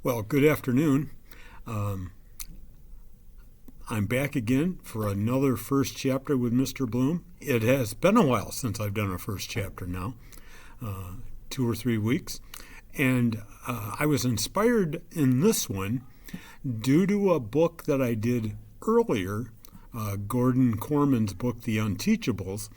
Well, good afternoon. Um, I'm back again for another first chapter with Mr. Blum. It has been a while since I've done a first chapter now, 2 or 3 weeks. And I was inspired in this one due to a book that I did earlier, Gordon Korman's book, The Unteachables.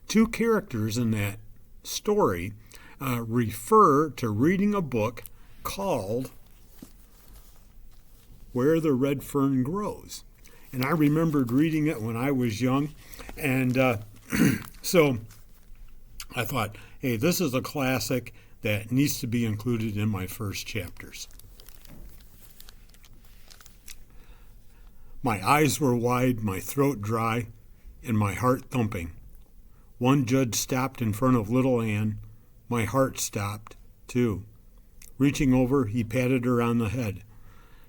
Two characters in that story refer to reading a book called Where the Red Fern Grows. And I remembered reading it when I was young. And so I thought, hey, this is a classic that needs to be included in my first chapters. My eyes were wide, my throat dry, and my heart thumping. One judge stopped in front of little Anne. My heart stopped, too. Reaching over, he patted her on the head.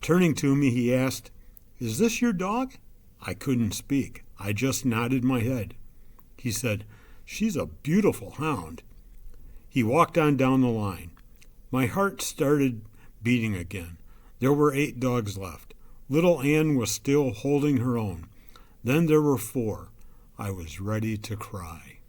Turning to me, he asked, "Is this your dog?" I couldn't speak. I just nodded my head. He said, "She's a beautiful hound." He walked on down the line. My heart started beating again. There were 8 dogs left. Little Anne was still holding her own. Then there were 4. I was ready to cry.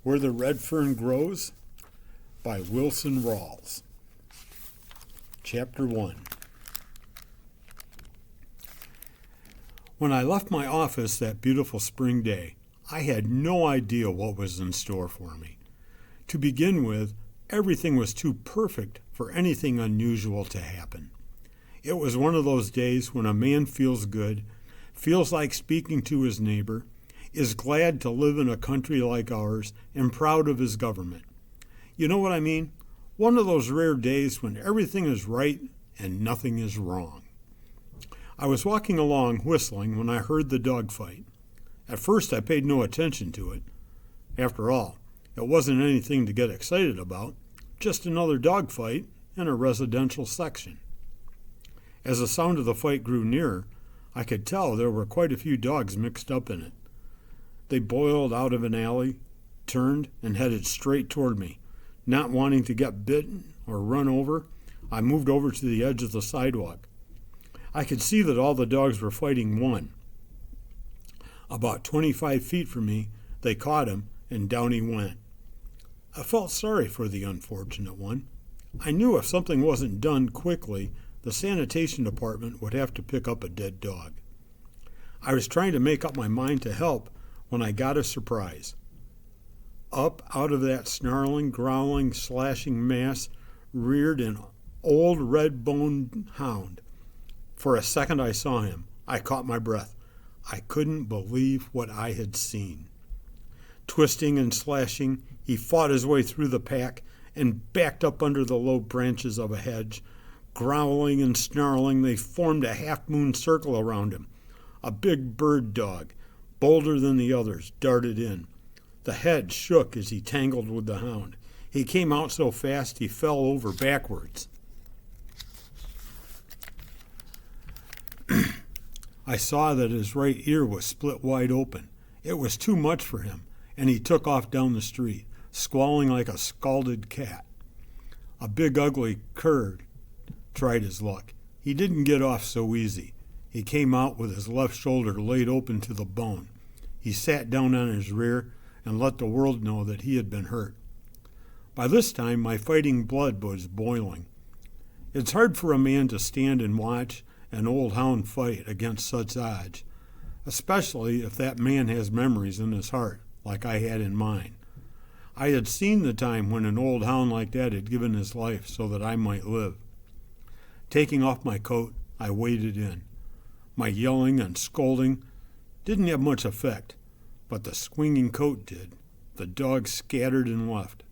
Where the Red Fern Grows by Wilson Rawls. Chapter 1. When I left my office that beautiful spring day, I had no idea what was in store for me. To begin with, everything was too perfect for anything unusual to happen. It was one of those days when a man feels good, feels like speaking to his neighbor, is glad to live in a country like ours, and proud of his government. You know what I mean? One of those rare days when everything is right and nothing is wrong. I was walking along whistling when I heard the dog fight. At first I paid no attention to it. After all, it wasn't anything to get excited about, just another dog fight in a residential section. As the sound of the fight grew nearer, I could tell there were quite a few dogs mixed up in it. They boiled out of an alley, turned, and headed straight toward me. Not wanting to get bitten or run over, I moved over to the edge of the sidewalk. I could see that all the dogs were fighting one. About 25 feet from me, they caught him, and down he went. I felt sorry for the unfortunate one. I knew if something wasn't done quickly, the sanitation department would have to pick up a dead dog. I was trying to make up my mind to help when I got a surprise. Up out of that snarling, growling, slashing mass reared an old red-boned hound. For a second I saw him. I caught my breath. I couldn't believe what I had seen. Twisting and slashing, he fought his way through the pack and backed up under the low branches of a hedge. Growling and snarling, they formed a half-moon circle around him. A big bird dog, bolder than the others, darted in. The hedge shook as he tangled with the hound. He came out so fast he fell over backwards. I saw that his right ear was split wide open. It was too much for him, and he took off down the street, squalling like a scalded cat. A big ugly cur tried his luck. He didn't get off so easy. He came out with his left shoulder laid open to the bone. He sat down on his rear and let the world know that he had been hurt. By this time, my fighting blood was boiling. It's hard for a man to stand and watch an old hound fight against such odds, especially if that man has memories in his heart, like I had in mine. I had seen the time when an old hound like that had given his life so that I might live. Taking off my coat, I waded in. My yelling and scolding didn't have much effect, but the swinging coat did. The dog scattered and left.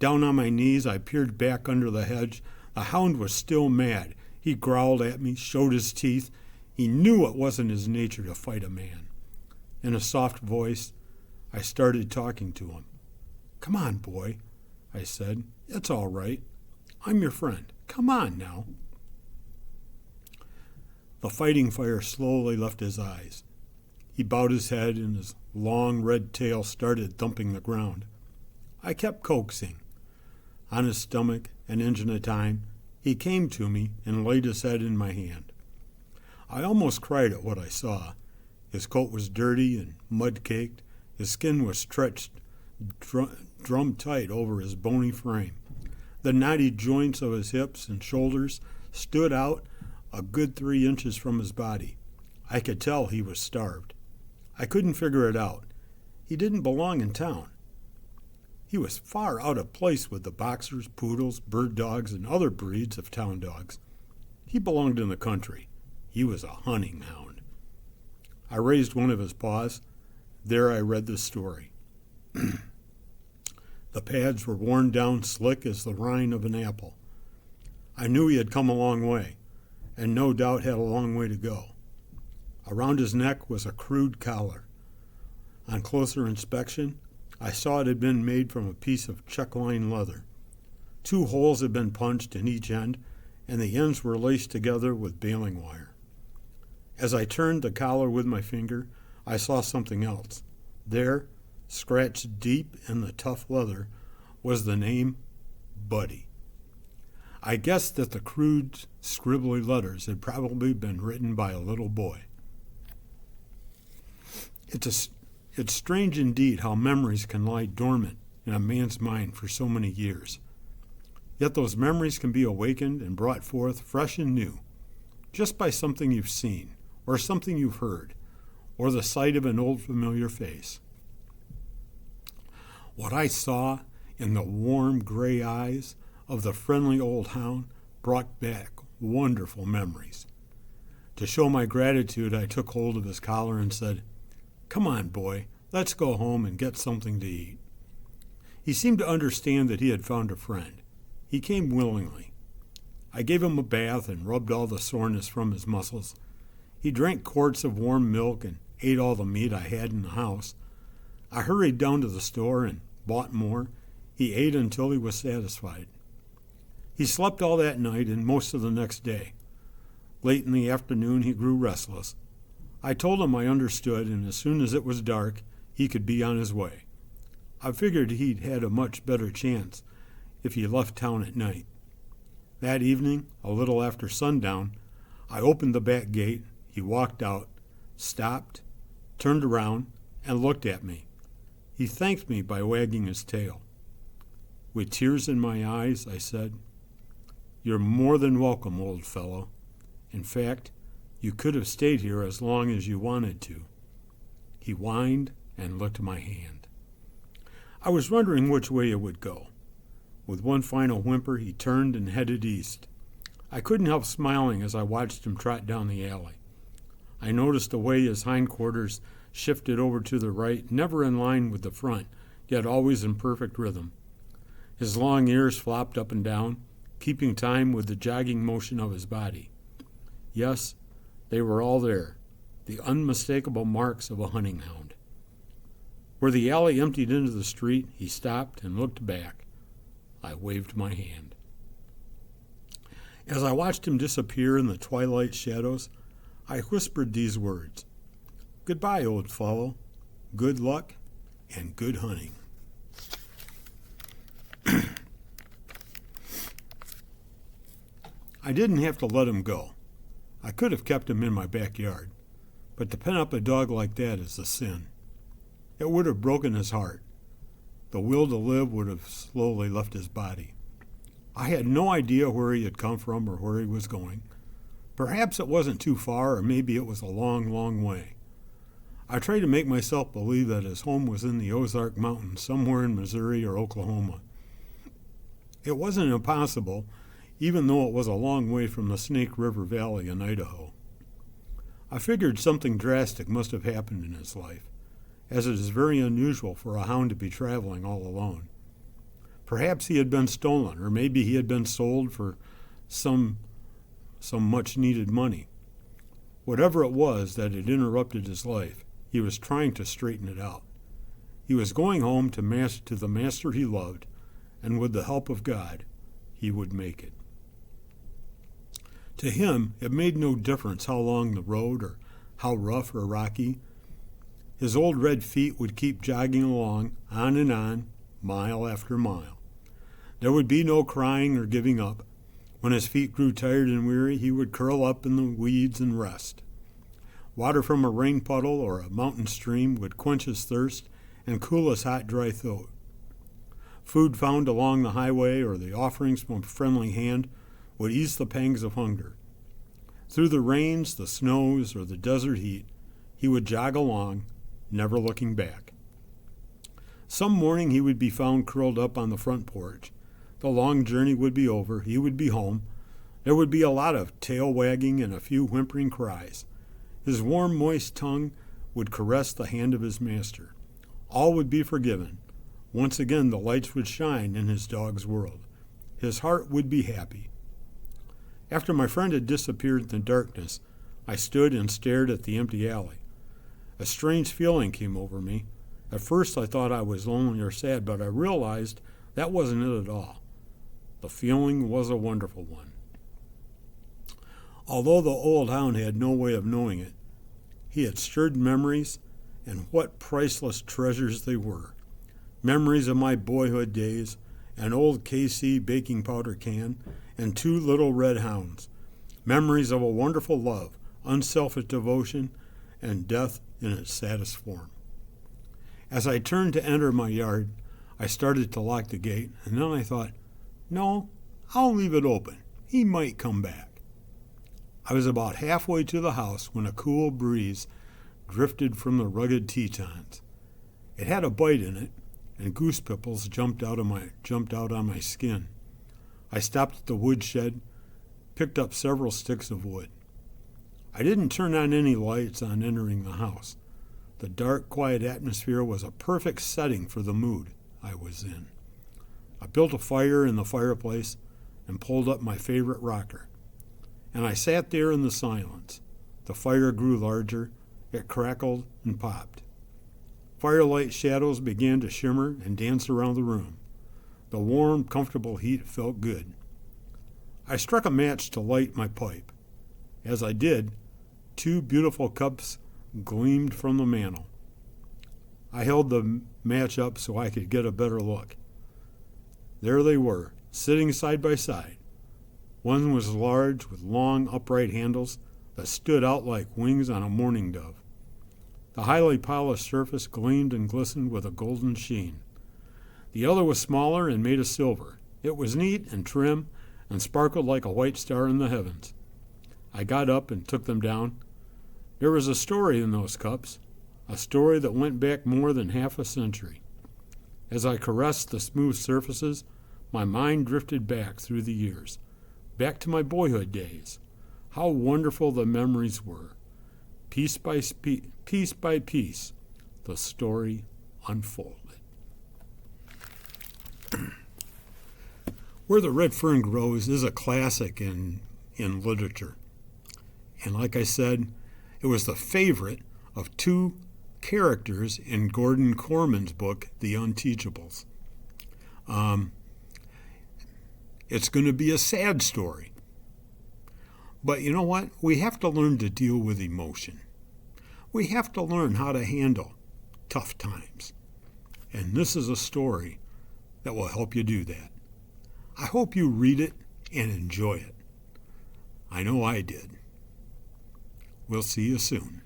Down on my knees, I peered back under the hedge. The hound was still mad. He growled at me, showed his teeth. He knew it wasn't his nature to fight a man. In a soft voice, I started talking to him. "Come on, boy," I said. "It's all right. I'm your friend. Come on now." The fighting fire slowly left his eyes. He bowed his head and his long red tail started thumping the ground. I kept coaxing. On his stomach, an inch at a time, he came to me and laid his head in my hand. I almost cried at what I saw. His coat was dirty and mud-caked. His skin was stretched drum-tight over his bony frame. The knotty joints of his hips and shoulders stood out a good 3 inches from his body. I could tell he was starved. I couldn't figure it out. He didn't belong in town. He was far out of place with the boxers, poodles, bird dogs, and other breeds of town dogs. He belonged in the country. He was a hunting hound. I raised one of his paws. There I read the story. The pads were worn down slick as the rind of an apple. I knew he had come a long way, and no doubt had a long way to go. Around his neck was a crude collar. On closer inspection, I saw it had been made from a piece of check-line leather. 2 holes had been punched in each end, and the ends were laced together with baling wire. As I turned the collar with my finger, I saw something else. There, scratched deep in the tough leather, was the name Buddy. I guessed that the crude, scribbly letters had probably been written by a little boy. It's strange indeed how memories can lie dormant in a man's mind for so many years. Yet those memories can be awakened and brought forth fresh and new, just by something you've seen, or something you've heard, or the sight of an old familiar face. What I saw in the warm gray eyes of the friendly old hound brought back wonderful memories. To show my gratitude, I took hold of his collar and said, "Come on, boy, let's go home and get something to eat." He seemed to understand that he had found a friend. He came willingly. I gave him a bath and rubbed all the soreness from his muscles. He drank quarts of warm milk and ate all the meat I had in the house. I hurried down to the store and bought more. He ate until he was satisfied. He slept all that night and most of the next day. Late in the afternoon, he grew restless. I told him I understood, and as soon as it was dark, he could be on his way. I figured he'd had a much better chance if he left town at night. That evening, a little after sundown, I opened the back gate. He walked out, stopped, turned around, and looked at me. He thanked me by wagging his tail. With tears in my eyes, I said, "You're more than welcome, old fellow. In fact, you could have stayed here as long as you wanted to." He whined and licked my hand. I was wondering which way it would go. With one final whimper, he turned and headed east. I couldn't help smiling as I watched him trot down the alley. I noticed the way his hindquarters shifted over to the right, never in line with the front, yet always in perfect rhythm. His long ears flopped up and down, keeping time with the jogging motion of his body. Yes, they were all there, the unmistakable marks of a hunting hound. Where the alley emptied into the street, he stopped and looked back. I waved my hand. As I watched him disappear in the twilight shadows, I whispered these words, "Goodbye, old fellow. Good luck and good hunting." I didn't have to let him go. I could have kept him in my backyard, but to pen up a dog like that is a sin. It would have broken his heart. The will to live would have slowly left his body. I had no idea where he had come from or where he was going. Perhaps it wasn't too far, or maybe it was a long, long way. I tried to make myself believe that his home was in the Ozark Mountains, somewhere in Missouri or Oklahoma. It wasn't impossible, even though it was a long way from the Snake River Valley in Idaho. I figured something drastic must have happened in his life, as it is very unusual for a hound to be traveling all alone. Perhaps he had been stolen, or maybe he had been sold for some much-needed money. Whatever it was that had interrupted his life, he was trying to straighten it out. He was going home to the master he loved, and with the help of God, he would make it. To him, it made no difference how long the road or how rough or rocky. His old red feet would keep jogging along, on and on, mile after mile. There would be no crying or giving up. When his feet grew tired and weary, he would curl up in the weeds and rest. Water from a rain puddle or a mountain stream would quench his thirst and cool his hot, dry throat. Food found along the highway or the offerings from a friendly hand would ease the pangs of hunger. Through the rains, the snows, or the desert heat, he would jog along, never looking back. Some morning he would be found curled up on the front porch. The long journey would be over. He would be home. There would be a lot of tail wagging and a few whimpering cries. His warm, moist tongue would caress the hand of his master. All would be forgiven. Once again the lights would shine in his dog's world. His heart would be happy. After my friend had disappeared in the darkness, I stood and stared at the empty alley. A strange feeling came over me. At first I thought I was lonely or sad, but I realized that wasn't it at all. The feeling was a wonderful one. Although the old hound had no way of knowing it, he had stirred memories, and what priceless treasures they were. Memories of my boyhood days, an old KC baking powder can, and 2 little red hounds. Memories of a wonderful love, unselfish devotion, and death in its saddest form. As I turned to enter my yard, I started to lock the gate, and then I thought, no, I'll leave it open. He might come back. I was about halfway to the house when a cool breeze drifted from the rugged Tetons. It had a bite in it, and goose pimples jumped out on my skin. I stopped at the woodshed, picked up several sticks of wood. I didn't turn on any lights on entering the house. The dark, quiet atmosphere was a perfect setting for the mood I was in. I built a fire in the fireplace and pulled up my favorite rocker. And I sat there in the silence. The fire grew larger. It crackled and popped. Firelight shadows began to shimmer and dance around the room. The warm, comfortable heat felt good. I struck a match to light my pipe. As I did, 2 beautiful cups gleamed from the mantel. I held the match up so I could get a better look. There they were, sitting side by side. One was large, with long, upright handles that stood out like wings on a mourning dove. The highly polished surface gleamed and glistened with a golden sheen. The other was smaller and made of silver. It was neat and trim and sparkled like a white star in the heavens. I got up and took them down. There was a story in those cups, a story that went back more than half a century. As I caressed the smooth surfaces, my mind drifted back through the years, back to my boyhood days. How wonderful the memories were. Piece by piece, the story unfolded. Where the Red Fern Grows is a classic in literature. And like I said, it was the favorite of 2 characters in Gordon Korman's book, The Unteachables. It's going to be a sad story. But you know what? We have to learn to deal with emotion. We have to learn how to handle tough times. And this is a story that will help you do that. I hope you read it and enjoy it. I know I did. We'll see you soon.